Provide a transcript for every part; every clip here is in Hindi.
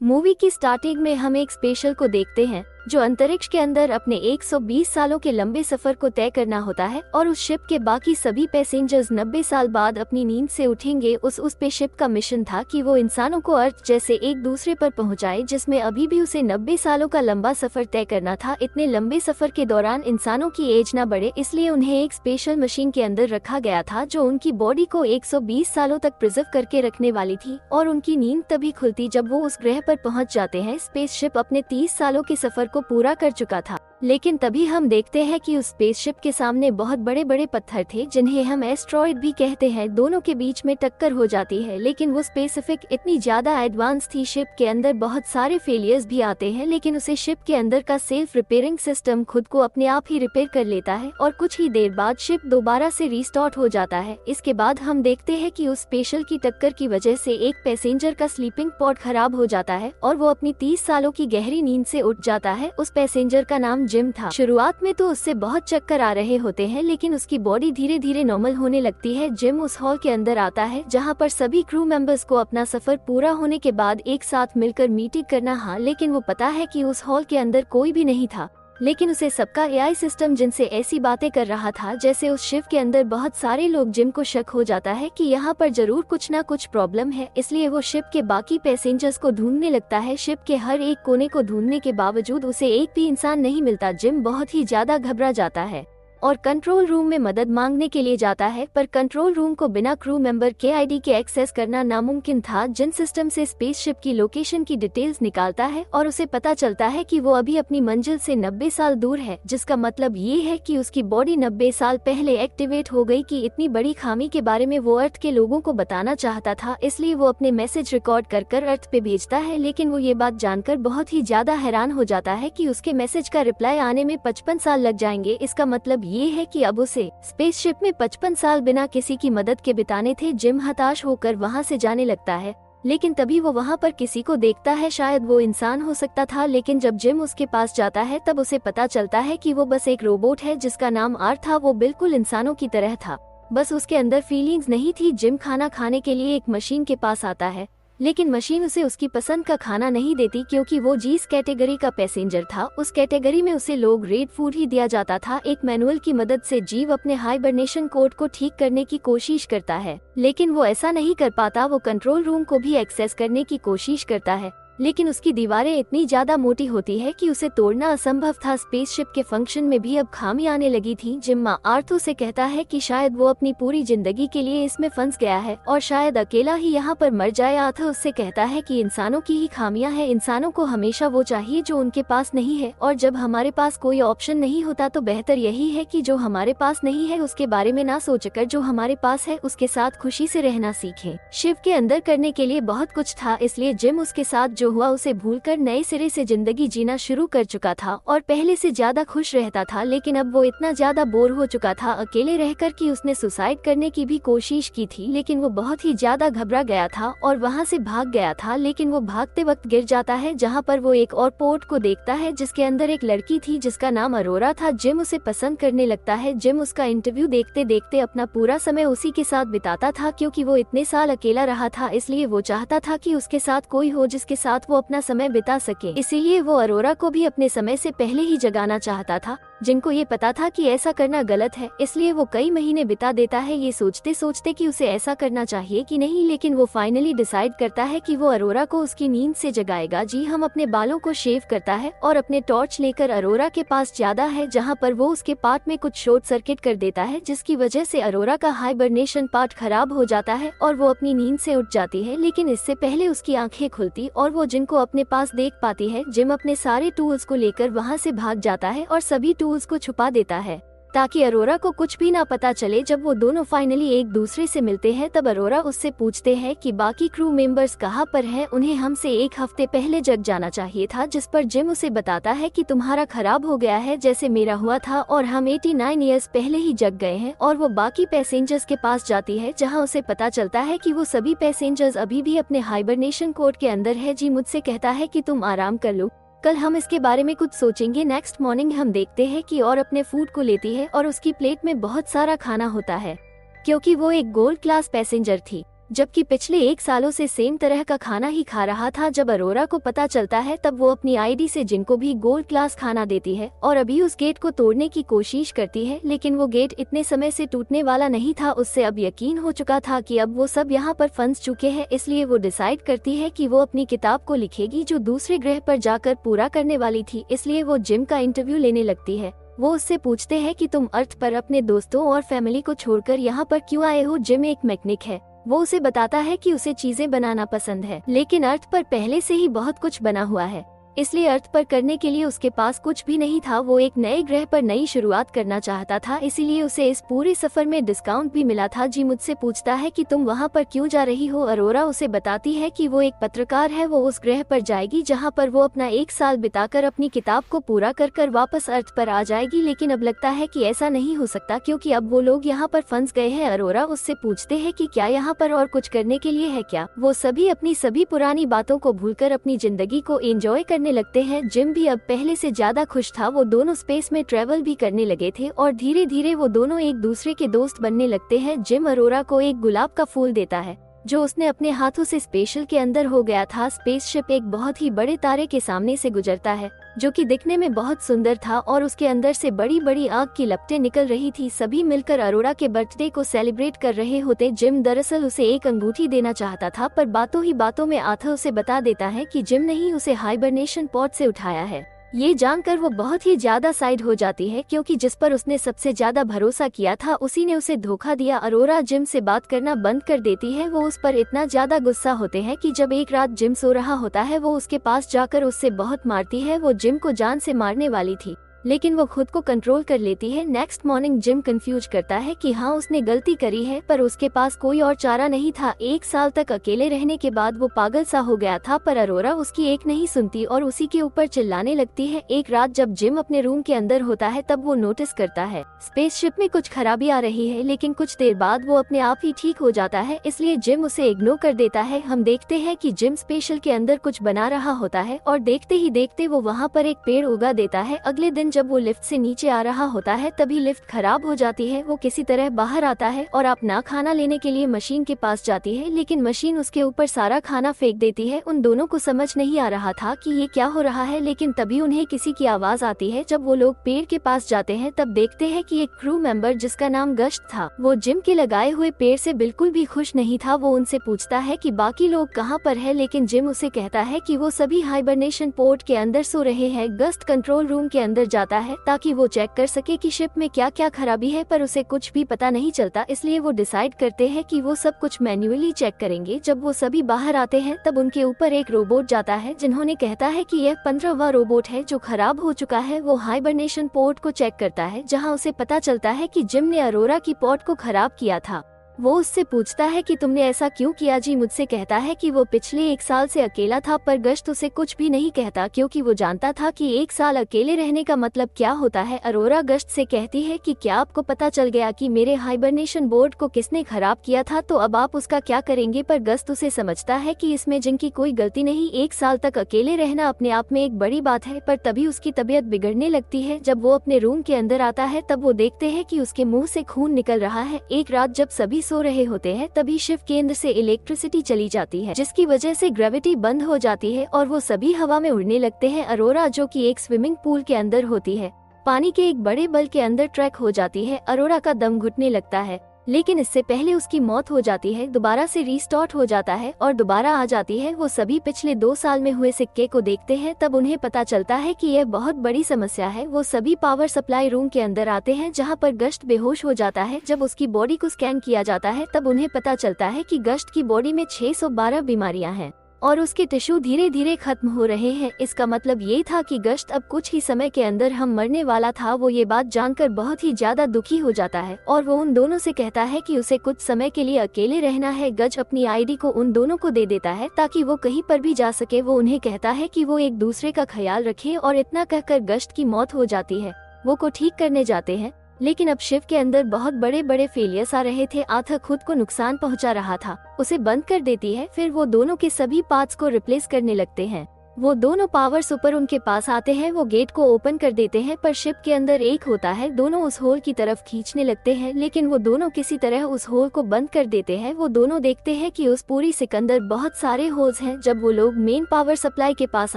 मूवी की स्टार्टिंग में हम एक स्पेशल को देखते हैं जो अंतरिक्ष के अंदर अपने 120 सालों के लंबे सफर को तय करना होता है और उस शिप के बाकी सभी पैसेंजर्स 90 साल बाद अपनी नींद से उठेंगे। उस स्पेसशिप का मिशन था कि वो इंसानों को अर्थ जैसे एक दूसरे पर पहुंचाए, जिसमें अभी भी उसे 90 सालों का लंबा सफर तय करना था। इतने लंबे सफर के दौरान इंसानों की एज न बढ़े, इसलिए उन्हें एक स्पेशल मशीन के अंदर रखा गया था जो उनकी बॉडी को 120 सालों तक प्रिजर्व करके रखने वाली थी और उनकी नींद तभी खुलती जब वो उस ग्रह पर पहुंच जाते हैं। स्पेसशिप अपने 30 सालों के सफर को पूरा कर चुका था, लेकिन तभी हम देखते हैं कि उस स्पेसशिप के सामने बहुत बड़े बड़े पत्थर थे जिन्हें हम एस्ट्रॉइड भी कहते हैं। दोनों के बीच में टक्कर हो जाती है, लेकिन वो स्पेसिफिक इतनी ज्यादा एडवांस थी। शिप के अंदर बहुत सारे फेलियर्स भी आते हैं, लेकिन उसे शिप के अंदर का सेल्फ रिपेयरिंग सिस्टम खुद को अपने आप ही रिपेयर कर लेता है और कुछ ही देर बाद शिप दोबारा से रीस्टार्ट हो जाता है। इसके बाद हम देखते हैं कि उस स्पेशल की टक्कर की वजह से एक पैसेंजर का स्लीपिंग पॉड खराब हो जाता है और वो अपनी 30 सालों की गहरी नींद से उठ जाता है। उस पैसेंजर का नाम जिम था। शुरुआत में तो उससे बहुत चक्कर आ रहे होते हैं, लेकिन उसकी बॉडी धीरे धीरे नॉर्मल होने लगती है। जिम उस हॉल के अंदर आता है जहां पर सभी क्रू मेंबर्स को अपना सफर पूरा होने के बाद एक साथ मिलकर मीटिंग करना। हाँ, लेकिन वो पता है कि उस हॉल के अंदर कोई भी नहीं था, लेकिन उसे सबका एआई सिस्टम जिनसे ऐसी बातें कर रहा था जैसे उस शिप के अंदर बहुत सारे लोग। जिम को शक हो जाता है कि यहाँ पर जरूर कुछ ना कुछ प्रॉब्लम है, इसलिए वो शिप के बाकी पैसेंजर्स को ढूंढने लगता है। शिप के हर एक कोने को ढूंढने के बावजूद उसे एक भी इंसान नहीं मिलता। जिम बहुत ही ज्यादा घबरा जाता है और कंट्रोल रूम में मदद मांगने के लिए जाता है, पर कंट्रोल रूम को बिना क्रू मेंबर के आईडी के एक्सेस करना नामुमकिन था। जिन सिस्टम से स्पेसशिप की लोकेशन की डिटेल्स निकालता है और उसे पता चलता है कि वो अभी अपनी मंजिल से 90 साल दूर है, जिसका मतलब ये है कि उसकी बॉडी 90 साल पहले एक्टिवेट हो गई। कि इतनी बड़ी खामी के बारे में वो अर्थ के लोगों को बताना चाहता था, इसलिए वो अपने मैसेज रिकॉर्ड कर अर्थ पे भेजता है। लेकिन वो ये बात जानकर बहुत ही ज्यादा हैरान हो जाता है कि उसके मैसेज का रिप्लाई आने में 55 साल लग जाएंगे। इसका मतलब ये है कि अब उसे स्पेसशिप में 55 साल बिना किसी की मदद के बिताने थे। जिम हताश होकर वहां से जाने लगता है, लेकिन तभी वो वहां पर किसी को देखता है। शायद वो इंसान हो सकता था, लेकिन जब जिम उसके पास जाता है तब उसे पता चलता है कि वो बस एक रोबोट है जिसका नाम आर था। वो बिल्कुल इंसानों की तरह था, बस उसके अंदर फीलिंग्स नहीं थी। जिम खाना खाने के लिए एक मशीन के पास आता है, लेकिन मशीन उसे उसकी पसंद का खाना नहीं देती क्योंकि वो जीस कैटेगरी का पैसेंजर था। उस कैटेगरी में उसे लोग रेड फूड ही दिया जाता था। एक मैनुअल की मदद से जीव अपने हाइबरनेशन कोड को ठीक करने की कोशिश करता है, लेकिन वो ऐसा नहीं कर पाता। वो कंट्रोल रूम को भी एक्सेस करने की कोशिश करता है, लेकिन उसकी दीवारें इतनी ज्यादा मोटी होती है कि उसे तोड़ना असंभव था। स्पेसशिप के फंक्शन में भी अब खामी आने लगी थी। जिम्मा आर्थू से कहता है कि शायद वो अपनी पूरी जिंदगी के लिए इसमें फंस गया है और शायद अकेला ही यहाँ पर मर जाए। आर्थू उससे कहता है कि इंसानों की ही खामियां हैं, इंसानों को हमेशा वो चाहिए जो उनके पास नहीं है, और जब हमारे पास कोई ऑप्शन नहीं होता तो बेहतर यही है कि जो हमारे पास नहीं है उसके बारे में ना सोचकर जो हमारे पास है उसके साथ खुशी से रहना सीखें। शिव के अंदर करने के लिए बहुत कुछ था, इसलिए जिम उसके साथ जो हुआ उसे भूलकर नए सिरे से जिंदगी जीना शुरू कर चुका था और पहले से ज्यादा खुश रहता था। लेकिन अब वो इतना ज्यादा बोर हो चुका था अकेले रहकर कि उसने सुसाइड करने की भी कोशिश की थी, लेकिन वो बहुत ही ज्यादा घबरा गया था और वहाँ से भाग गया था। लेकिन वो भागते वक्त गिर जाता है, जहाँ पर वो एक और पोर्ट को देखता है जिसके अंदर एक लड़की थी जिसका नाम अरोरा था। जिम उसे पसंद करने लगता है। जिम उसका इंटरव्यू देखते देखते अपना पूरा समय उसी के साथ बिताता था क्योंकि वो इतने साल अकेला रहा था, इसलिए वो चाहता था कि उसके साथ कोई हो जिसके साथ वो अपना समय बिता सके। इसीलिए वो अरोरा को भी अपने समय से पहले ही जगाना चाहता था। जिनको ये पता था कि ऐसा करना गलत है, इसलिए वो कई महीने बिता देता है ये सोचते सोचते कि उसे ऐसा करना चाहिए कि नहीं, लेकिन वो फाइनली डिसाइड करता है कि वो अरोरा को उसकी नींद से जगाएगा। जी हम अपने बालों को शेव करता है और अपने टॉर्च लेकर अरोरा के पास जाता है, जहाँ पर वो उसके पार्ट में कुछ शॉर्ट सर्किट कर देता है जिसकी वजह से अरोरा का हाइबरनेशन पार्ट खराब हो जाता है और वो अपनी नींद से उठ जाती है। लेकिन इससे पहले उसकी आंखें खुलती और वो जिनको अपने पास देख पाती है। जिम अपने सारे टूल्स को लेकर वहाँ से भाग जाता है और सभी टूल्स को छुपा देता है ताकि अरोरा को कुछ भी ना पता चले। जब वो दोनों फाइनली एक दूसरे से मिलते हैं तब अरोरा उससे पूछते हैं कि बाकी क्रू मेंबर्स कहाँ पर हैं, उन्हें हमसे एक हफ्ते पहले जग जाना चाहिए था। जिस पर जिम उसे बताता है कि तुम्हारा खराब हो गया है जैसे मेरा हुआ था और हम 89 ईयर्स पहले ही जग गए हैं। और वो बाकी पैसेंजर्स के पास जाती है जहाँ उसे पता चलता है कि वो सभी पैसेंजर्स अभी भी अपने हाइबरनेशन कोड के अंदर है। जी मुझसे कहता है कि तुम आराम कर लो, कल हम इसके बारे में कुछ सोचेंगे। नेक्स्ट मॉर्निंग हम देखते हैं कि और अपने फूड को लेती है और उसकी प्लेट में बहुत सारा खाना होता है क्योंकि वो एक गोल्ड क्लास पैसेंजर थी। जबकि पिछले 1 सालों से सेम तरह का खाना ही खा रहा था। जब अरोरा को पता चलता है तब वो अपनी आईडी से जिन को भी गोल्ड क्लास खाना देती है और अभी उस गेट को तोड़ने की कोशिश करती है, लेकिन वो गेट इतने समय से टूटने वाला नहीं था। उससे अब यकीन हो चुका था कि अब वो सब यहाँ पर फंस चुके हैं, इसलिए वो डिसाइड करती है कि वो अपनी किताब को लिखेगी जो दूसरे ग्रह पर जाकर पूरा करने वाली थी। इसलिए वो जिम का इंटरव्यू लेने लगती है। वो उससे पूछते हैं कि तुम अर्थ पर अपने दोस्तों और फैमिली को छोड़कर यहाँ पर क्यों आए हो। जिम एक मैकेनिक है। वो उसे बताता है कि उसे चीजें बनाना पसंद है, लेकिन अर्थ पर पहले से ही बहुत कुछ बना हुआ है, इसलिए अर्थ पर करने के लिए उसके पास कुछ भी नहीं था। वो एक नए ग्रह पर नई शुरुआत करना चाहता था, इसीलिए उसे इस पूरे सफर में डिस्काउंट भी मिला था। जी मुझसे पूछता है कि तुम वहाँ पर क्यों जा रही हो। अरोरा उसे बताती है कि वो एक पत्रकार है, वो उस ग्रह पर जाएगी जहाँ पर वो अपना 1 साल बिताकर अपनी किताब को पूरा कर वापस अर्थ पर आ जाएगी। लेकिन अब लगता है कि ऐसा नहीं हो सकता, क्योंकि अब वो लोग यहाँ पर फंस गए हैं। अरोरा उससे पूछते हैं कि क्या यहाँ पर और कुछ करने के लिए है क्या। वो सभी अपनी सभी पुरानी बातों को भूलकर अपनी जिंदगी को एंजॉय करने लगते हैं। जिम भी अब पहले से ज्यादा खुश था। वो दोनों स्पेस में ट्रेवल भी करने लगे थे और धीरे धीरे वो दोनों एक दूसरे के दोस्त बनने लगते हैं। जिम अरोरा को एक गुलाब का फूल देता है जो उसने अपने हाथों से स्पेशल के अंदर हो गया था। स्पेसशिप एक बहुत ही बड़े तारे के सामने से गुजरता है जो कि दिखने में बहुत सुंदर था और उसके अंदर से बड़ी बड़ी आग की लपटें निकल रही थी। सभी मिलकर अरोरा के बर्थडे को सेलिब्रेट कर रहे होते। जिम दरअसल उसे एक अंगूठी देना चाहता था, पर बातों ही बातों में आथा उसे बता देता है कि जिम ने ही उसे हाइबरनेशन पॉड से उठाया है। ये जानकर वो बहुत ही ज्यादा साइड हो जाती है, क्योंकि जिस पर उसने सबसे ज्यादा भरोसा किया था उसी ने उसे धोखा दिया। अरोरा जिम से बात करना बंद कर देती है। वो उस पर इतना ज्यादा गुस्सा होते हैं कि जब एक रात जिम सो रहा होता है वो उसके पास जाकर उससे बहुत मारती है। वो जिम को जान से मारने वाली थी, लेकिन वो खुद को कंट्रोल कर लेती है। नेक्स्ट मॉर्निंग जिम कंफ्यूज करता है कि हाँ उसने गलती करी है, पर उसके पास कोई और चारा नहीं था। 1 साल तक अकेले रहने के बाद वो पागल सा हो गया था, पर अरोरा उसकी एक नहीं सुनती और उसी के ऊपर चिल्लाने लगती है। एक रात जब जिम अपने रूम के अंदर होता है तब वो नोटिस करता है स्पेसशिप में कुछ खराबी आ रही है, लेकिन कुछ देर बाद वो अपने आप ही ठीक हो जाता है, इसलिए जिम उसे इग्नोर कर देता है। हम देखते हैं कि जिम स्पेशल के अंदर कुछ बना रहा होता है और देखते ही देखते वो वहाँ पर एक पेड़ उगा देता है। अगले दिन जब वो लिफ्ट से नीचे आ रहा होता है तभी लिफ्ट खराब हो जाती है। वो किसी तरह बाहर आता है और अपना खाना लेने के लिए मशीन के पास जाती है, लेकिन मशीन उसके ऊपर सारा खाना फेंक देती है। उन दोनों को समझ नहीं आ रहा था कि ये क्या हो रहा है, लेकिन तभी उन्हें किसी की आवाज आती है। जब वो लोग पेड़ के पास जाते हैं तब देखते हैं कि एक क्रू मेंबर जिसका नाम गश्त था वो जिम के लगाए हुए पेड़ से बिल्कुल भी खुश नहीं था। वो उनसे पूछता है कि बाकी लोग कहाँ पर है, लेकिन जिम उसे कहता है कि वो सभी हाइबरनेशन पोर्ट के अंदर सो रहे हैं। गश्त कंट्रोल रूम के अंदर जाता है ताकि वो चेक कर सके कि शिप में क्या क्या खराबी है, पर उसे कुछ भी पता नहीं चलता, इसलिए वो डिसाइड करते हैं कि वो सब कुछ मैन्युअली चेक करेंगे। जब वो सभी बाहर आते हैं तब उनके ऊपर एक रोबोट जाता है जिन्होंने कहता है कि यह 15वां रोबोट है जो खराब हो चुका है। वो हाइबरनेशन पोर्ट को चेक करता है जहाँ उसे पता चलता है कि जिम ने अरोरा की पोर्ट को खराब किया था। वो उससे पूछता है कि तुमने ऐसा क्यों किया। जी मुझसे कहता है कि वो पिछले 1 साल से अकेला था, पर गश्त उसे कुछ भी नहीं कहता क्योंकि वो जानता था कि 1 साल अकेले रहने का मतलब क्या होता है। अरोरा गश्त से कहती है कि क्या आपको पता चल गया कि मेरे हाइबरनेशन बोर्ड को किसने खराब किया था, तो अब आप उसका क्या करेंगे। पर गश्त उसे समझता है कि इसमें जिनकी कोई गलती नहीं। 1 साल तक अकेले रहना अपने आप में एक बड़ी बात है, पर तभी उसकी तबीयत बिगड़ने लगती है। जब वो अपने रूम के अंदर आता है तब वो देखते हैं कि उसके मुंह से खून निकल रहा है। एक रात जब सभी सो रहे होते हैं तभी शिव केंद्र से इलेक्ट्रिसिटी चली जाती है, जिसकी वजह से ग्रेविटी बंद हो जाती है और वो सभी हवा में उड़ने लगते हैं। अरोरा जो कि एक स्विमिंग पूल के अंदर होती है, पानी के एक बड़े बल के अंदर ट्रैक हो जाती है। अरोरा का दम घुटने लगता है, लेकिन इससे पहले उसकी मौत हो जाती है। दोबारा से रीस्टार्ट हो जाता है और दोबारा आ जाती है। वो सभी पिछले 2 साल में हुए सिक्के को देखते हैं, तब उन्हें पता चलता है कि यह बहुत बड़ी समस्या है। वो सभी पावर सप्लाई रूम के अंदर आते हैं जहां पर गश्त बेहोश हो जाता है। जब उसकी बॉडी को स्कैन किया जाता है तब उन्हें पता चलता है कि गश्त की बॉडी में 612 बीमारियां हैं और उसके टिश्यू धीरे धीरे खत्म हो रहे हैं। इसका मतलब ये था कि गश्त अब कुछ ही समय के अंदर हम मरने वाला था। वो ये बात जानकर बहुत ही ज्यादा दुखी हो जाता है और वो उन दोनों से कहता है कि उसे कुछ समय के लिए अकेले रहना है। गज अपनी आईडी को उन दोनों को दे देता है ताकि वो कहीं पर भी जा सके। वो उन्हें कहता है कि वो एक दूसरे का ख्याल रखें और इतना कहकर गश्त की मौत हो जाती है। वो को ठीक करने जाते हैं, लेकिन अब शिव के अंदर बहुत बड़े बड़े फेलियर्स आ रहे थे। आथा खुद को नुकसान पहुंचा रहा था, उसे बंद कर देती है। फिर वो दोनों के सभी पार्ट्स को रिप्लेस करने लगते हैं। वो दोनों पावर सुपर उनके पास आते हैं, वो गेट को ओपन कर देते हैं, पर शिप के अंदर एक होता है। दोनों उस होल की तरफ खींचने लगते हैं, लेकिन वो दोनों किसी तरह उस होल को बंद कर देते हैं। वो दोनों देखते हैं कि उस पूरी शिप के अंदर बहुत सारे होल्स हैं। जब वो लोग मेन पावर सप्लाई के पास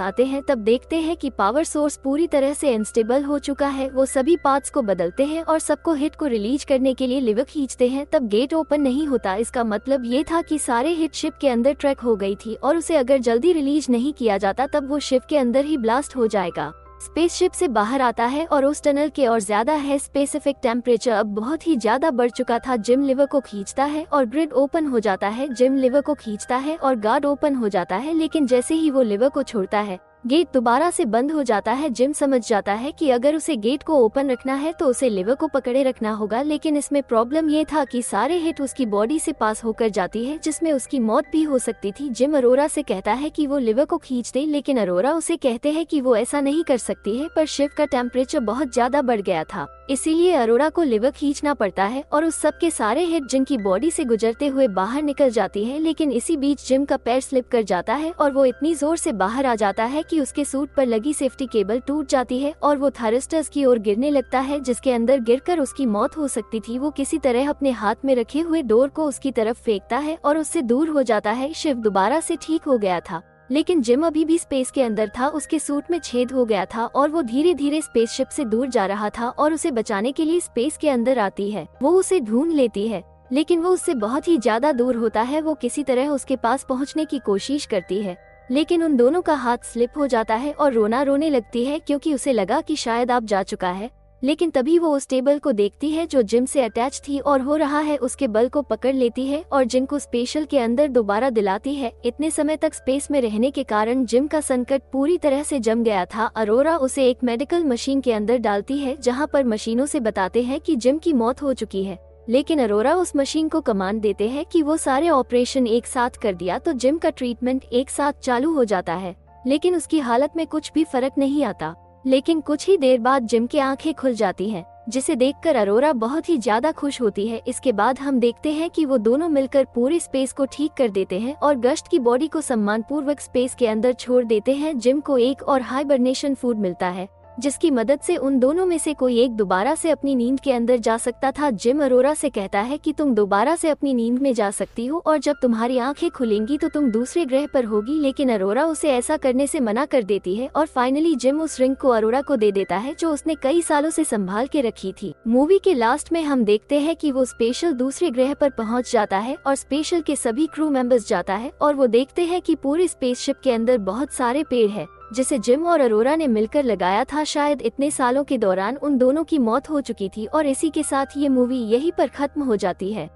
आते हैं, तब देखते हैं कि पावर सोर्स पूरी तरह से अनस्टेबल हो चुका है। वो सभी पार्ट्स को बदलते हैं और सबको हिट को रिलीज करने के लिए लिवर खींचते हैं, तब गेट ओपन नहीं होता। इसका मतलब ये था कि सारे हिट शिप के अंदर ट्रैक हो गई थी और उसे अगर जल्दी रिलीज नहीं किया जाता तब वो शिप के अंदर ही ब्लास्ट हो जाएगा। स्पेसशिप से बाहर आता है और उस टनल के और ज्यादा है। स्पेसिफिक टेम्परेचर अब बहुत ही ज्यादा बढ़ चुका था। जिम लिवर को खींचता है और ग्रिड ओपन हो जाता है। जिम लिवर को खींचता है और गार्ड ओपन हो जाता है, लेकिन जैसे ही वो लिवर को छोड़ता है, गेट दोबारा से बंद हो जाता है। जिम समझ जाता है कि अगर उसे गेट को ओपन रखना है तो उसे लिवर को पकड़े रखना होगा, लेकिन इसमें प्रॉब्लम ये था कि सारे हिट उसकी बॉडी से पास होकर जाती है, जिसमें उसकी मौत भी हो सकती थी। जिम अरोरा से कहता है कि वो लिवर को खींच दे, लेकिन अरोरा उसे कहते हैं कि वो ऐसा नहीं कर सकती है, पर शिप का टेम्परेचर बहुत ज्यादा बढ़ गया था, इसीलिए अरोरा को लिवर खींचना पड़ता है और उस सब के सारे हिट जिनकी बॉडी से गुजरते हुए बाहर निकल जाती है। लेकिन इसी बीच जिम का पैर स्लिप कर जाता है और वो इतनी जोर से बाहर आ जाता है कि उसके सूट पर लगी सेफ्टी केबल टूट जाती है और वो थरस्टर्स की ओर गिरने लगता है, जिसके अंदर गिरकर उसकी मौत हो सकती थी। वो किसी तरह अपने हाथ में रखे हुए डोर को उसकी तरफ फेंकता है और उससे दूर हो जाता है। शिव दोबारा से ठीक हो गया था, लेकिन जिम अभी भी स्पेस के अंदर था। उसके सूट में छेद हो गया था और वो धीरे धीरे स्पेसशिप से दूर जा रहा था और उसे बचाने के लिए स्पेस के अंदर आती है। वो उसे ढूंढ लेती है, लेकिन वो उससे बहुत ही ज्यादा दूर होता है। वो किसी तरह उसके पास पहुंचने की कोशिश करती है, लेकिन उन दोनों का हाथ स्लिप हो जाता है और रोना रोने लगती है, क्योंकि उसे लगा कि शायद आप जा चुका है। लेकिन तभी वो उस टेबल को देखती है जो जिम से अटैच थी और हो रहा है, उसके बल को पकड़ लेती है और जिम को स्पेशल के अंदर दोबारा दिलाती है। इतने समय तक स्पेस में रहने के कारण जिम का संकट पूरी तरह से जम गया था। अरोरा उसे एक मेडिकल मशीन के अंदर डालती है, जहां पर मशीनों से बताते हैं कि जिम की मौत हो चुकी है, लेकिन अरोरा उस मशीन को कमांड देते हैं कि वो सारे ऑपरेशन एक साथ कर दिया तो जिम का ट्रीटमेंट एक साथ चालू हो जाता है, लेकिन उसकी हालत में कुछ भी फर्क नहीं आता। लेकिन कुछ ही देर बाद जिम की आंखें खुल जाती हैं, जिसे देखकर अरोरा बहुत ही ज्यादा खुश होती है। इसके बाद हम देखते हैं कि वो दोनों मिलकर पूरी स्पेस को ठीक कर देते हैं और गश्त की बॉडी को सम्मानपूर्वक स्पेस के अंदर छोड़ देते हैं। जिम को एक और हाइबरनेशन फूड मिलता है, जिसकी मदद से उन दोनों में से कोई एक दोबारा से अपनी नींद के अंदर जा सकता था। जिम अरोरा से कहता है कि तुम दोबारा से अपनी नींद में जा सकती हो और जब तुम्हारी आंखें खुलेंगी तो तुम दूसरे ग्रह पर होगी, लेकिन अरोरा उसे ऐसा करने से मना कर देती है और फाइनली जिम उस रिंग को अरोरा को दे देता है जो उसने कई सालों से संभाल के रखी थी। मूवी के लास्ट में हम देखते हैं कि वो स्पेशल दूसरे ग्रह पर पहुंच जाता है और स्पेशल के सभी क्रू मेंबर्स जाता है और वो देखते हैं कि पूरे स्पेसशिप के अंदर बहुत सारे पेड़ है, जिसे जिम और अरोरा ने मिलकर लगाया था। शायद इतने सालों के दौरान उन दोनों की मौत हो चुकी थी और इसी के साथ ये मूवी यहीं पर खत्म हो जाती है।